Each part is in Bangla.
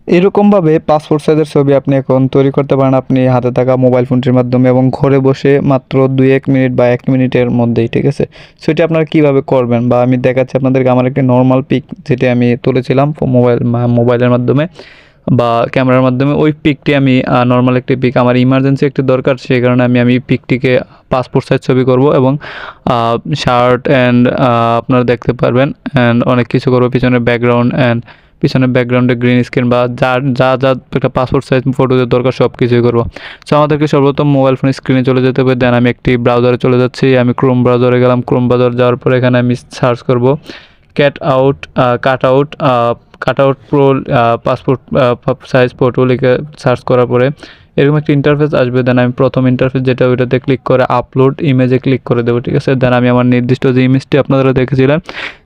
এরকমভাবে পাসপোর্ট সাইজের ছবি আপনি এখন তৈরি করতে পারেন আপনি হাতে থাকা মোবাইল ফোনটির মাধ্যমে এবং ঘরে বসে মাত্র 2-1 মিনিট বা 1 মিনিটের মধ্যেই, ঠিক আছে। সো এটা আপনারা কীভাবে করবেন বা আমি দেখাচ্ছি আপনাদেরকে আমার একটি নর্মাল পিক যেটি আমি তুলেছিলাম মোবাইলের মাধ্যমে বা ক্যামেরার মাধ্যমে। ওই পিকটি আমি নর্মাল একটি পিক, আমার ইমার্জেন্সি একটি দরকার, সেই কারণে আমি পিকটিকে পাসপোর্ট সাইজ ছবি করব এবং শার্ট অ্যান্ড আপনারা দেখতে পারবেন অ্যান্ড অনেক কিছু করবো, পিছনে ব্যাকগ্রাউন্ডে গ্রিন স্ক্রিন বা যা একটা পাসপোর্ট সাইজ ফটোতে দরকার সব কিছুই করবো। সো আমাদেরকে সর্বপ্রথম মোবাইল ফোন স্ক্রিনে চলে যেতে হবে, দেন আমি একটি ব্রাউজারে চলে যাচ্ছি, আমি ক্রোম ব্রাউজারে গেলাম। ক্রোম ব্রাউজার যাওয়ার পরে এখানে আমি সার্চ করব cut out pro passport size photo লিখে সার্চ করার পরে এরকম একটা ইন্টারফেস আসবে। দেন আমি প্রথম ইন্টারফেস যেটা ওইটাতে ক্লিক করে আপলোড ইমেজে ক্লিক করে দেবো, ঠিক আছে। দেন আমি আমার নির্দিষ্ট যে ইমেজটি আপনারা দেখেছিলেন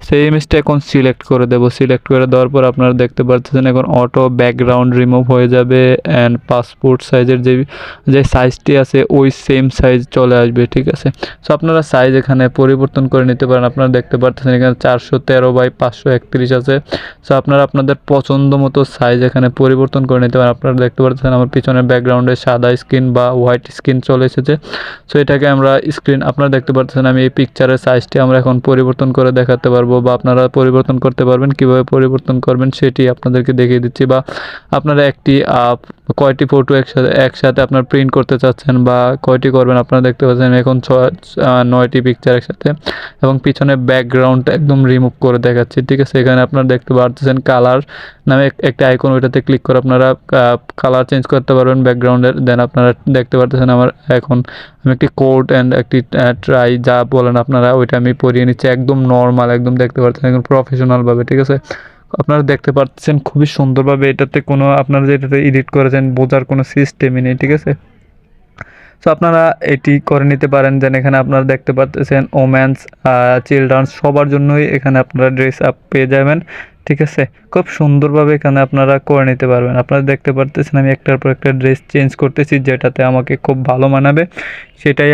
সেই ইমেজটা এখন সিলেক্ট করে দেবো। সিলেক্ট করে দেওয়ার পর আপনারা দেখতে পাচ্ছেন এখন অটো ব্যাকগ্রাউন্ড রিমুভ হয়ে যাবে অ্যান্ড পাসপোর্ট সাইজের যে সাইজটি আছে ওই সেম সাইজ চলে আসবে, ঠিক আছে। সো আপনারা সাইজ এখানে পরিবর্তন করে নিতে পারেন। আপনারা দেখতে পাচ্ছেন এখানে 413x531 আছে। সো আপনারা আপনাদের পছন্দ মতো সাইজ এখানে পরিবর্তন করে নিতে পারেন। আপনারা দেখতে পাচ্ছেন আমার পিছনের ব্যাকগ্রাউন্ডে সাদা স্ক্রিন বা হোয়াইট স্ক্রিন চলে এসেছে। সো এটাকে আমরা আপনারা দেখতে পাচ্ছেন আমি এই পিকচারের সাইজটি আমরা এখন পরিবর্তন করে দেখাতে পারবো বা আপনারা পরিবর্তন করতে পারবেন। কিভাবে পরিবর্তন করবেন সেটি আপনাদেরকে দেখিয়ে দিচ্ছি। বা আপনারা কয়টি ফটো একসাথে আপনার প্রিন্ট করতে চাচ্ছেন বা কয়টি করবেন, আপনারা দেখতে পাচ্ছেন এখন 9টি পিকচার একসাথে এবং পিছনে ব্যাকগ্রাউন্ডটা একদম রিমুভ করে দেখাচ্ছি, ঠিক আছে। এখানে আপনারা দেখতে পাচ্ছেন কালার নামে একটা আইকন, ওইটাতে ক্লিক করে আপনারা কালার চেঞ্জ করতে পারবেন ব্যাকগ্রাউন্ডের। দেন আপনারা দেখতে পাচ্ছেন আমি একটি কোট অ্যান্ড একটি ট্রাই যা বলেন আপনারা ওইটা আমি পরিয়ে নিচ্ছি একদম নর্মাল, একদম দেখতে পাচ্ছেন একদম প্রফেশনালভাবে, ঠিক আছে। আপনারা দেখতে পাচ্ছেন খুবই সুন্দরভাবে, এটাতে কোনো আপনারা যেটাতে এডিট করেছেন বোঝার কোনো সিস্টেমই নেই, ঠিক আছে। সো আপনারা এটি করে নিতে পারেন। দেন এখানে আপনারা দেখতে পাচ্ছেন ওমেন্স চিলড্রান্স সবার জন্যই এখানে আপনারা ড্রেস আপ পেয়ে যাবেন, ঠিক আছে। খুব সুন্দরভাবে এখানে আপনারা করে নিতে পারবেন। আপনারা দেখতে পাচ্ছেন আমি একটার পর একটা ড্রেস চেঞ্জ করতেছি যেটাতে আমাকে খুব ভালো মানাবে, সেটাই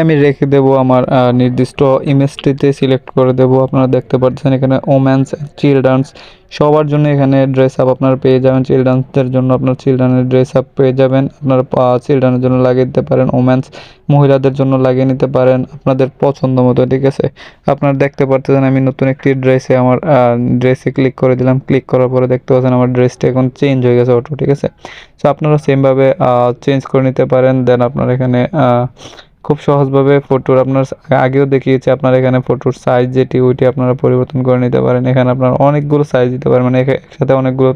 আমি রেখে দেবো আমার নির্দিষ্ট ইমেজটিতে সিলেক্ট করে দেবো। আপনারা দেখতে পাচ্ছেন এখানে ওমেন্স চিলড্রান্স সবার জন্য এখানে ড্রেস আপ আপনারা পেয়ে যাবেন। চিলড্রান্সদের জন্য আপনার চিলড্রানের ড্রেস আপ পেয়ে যাবেন। আপনারা চিলড্রানের জন্য লাগিয়ে দিতে পারেন, ওমেন্স মহিলাদের জন্য লাগিয়ে নিতে পারেন আপনাদের পছন্দ মতো, ঠিক আছে। আপনারা দেখতে পাচ্ছেন আমি নতুন একটি ড্রেসে ক্লিক করে দিলাম। ক্লিক করার পরে দেখতে পাচ্ছেন আমার ড্রেসটা এখন চেঞ্জ হয়ে গেছে অটো, ঠিক আছে। সো আপনারা সেমভাবে চেঞ্জ করে নিতে পারেন। দেন আপনারা এখানে খুব সহজভাবে ফটোর আপনার আগেও দেখিয়েছি, আপনার এখানে ফটোর সাইজ যেটি ওইটি আপনারা পরিবর্তন করে নিতে পারেন। এখানে আপনারা অনেকগুলো সাইজ দিতে পারেন, মানে একসাথে অনেকগুলো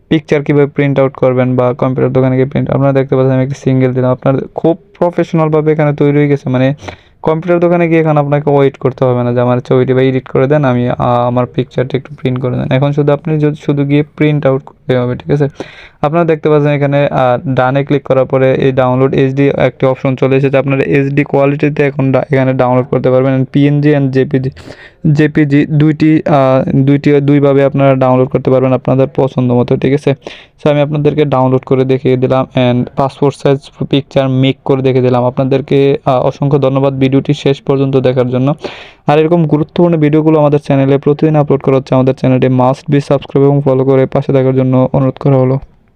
পিকচার কীভাবে প্রিন্ট আউট করবেন বা কম্পিউটার দোকানে গিয়ে আপনারা দেখতে পাচ্ছেন আমি একটি সিঙ্গেল দিলাম। আপনার খুব প্রফেশনালভাবে এখানে তৈরি হয়ে গেছে, মানে কম্পিউটার দোকানে গিয়ে এখন আপনাকে ওয়েট করতে হবে না যে আমার ছবিটি বা এডিট করে দেন, আমি আমার পিকচারটা একটু প্রিন্ট করে দেন। এখন আপনি শুধু গিয়ে প্রিন্ট আউট করতে হবে, ঠিক আছে। আপনারা দেখতে পাচ্ছেন এখানে ডানে ক্লিক করার পরে এই ডাউনলোড এইচডি একটি অপশন চলে এসেছে। আপনারা এইচডি কোয়ালিটিতে এখন এখানে ডাউনলোড করতে পারবেন। পিএনজি অ্যান্ড জেপিজি দুইভাবে আপনারা ডাউনলোড করতে পারবেন আপনাদের পছন্দ মতো, ঠিক আছে। সো আমি আপনাদেরকে ডাউনলোড করে দেখিয়ে দিলাম and passport size picture make করে দেখিয়ে দিলাম। আপনাদেরকে অসংখ্য ধন্যবাদ ভিডিওটি শেষ পর্যন্ত দেখার জন্য। আর এরকম গুরুত্বপূর্ণ ভিডিওগুলো আমাদের চ্যানেলে প্রতিদিন আপলোড করা হচ্ছে। আমাদের চ্যানেলটি মাস্ট বি সাবস্ক্রাইব এবং ফলো করে পাশে থাকার জন্য অনুরোধ করা হলো।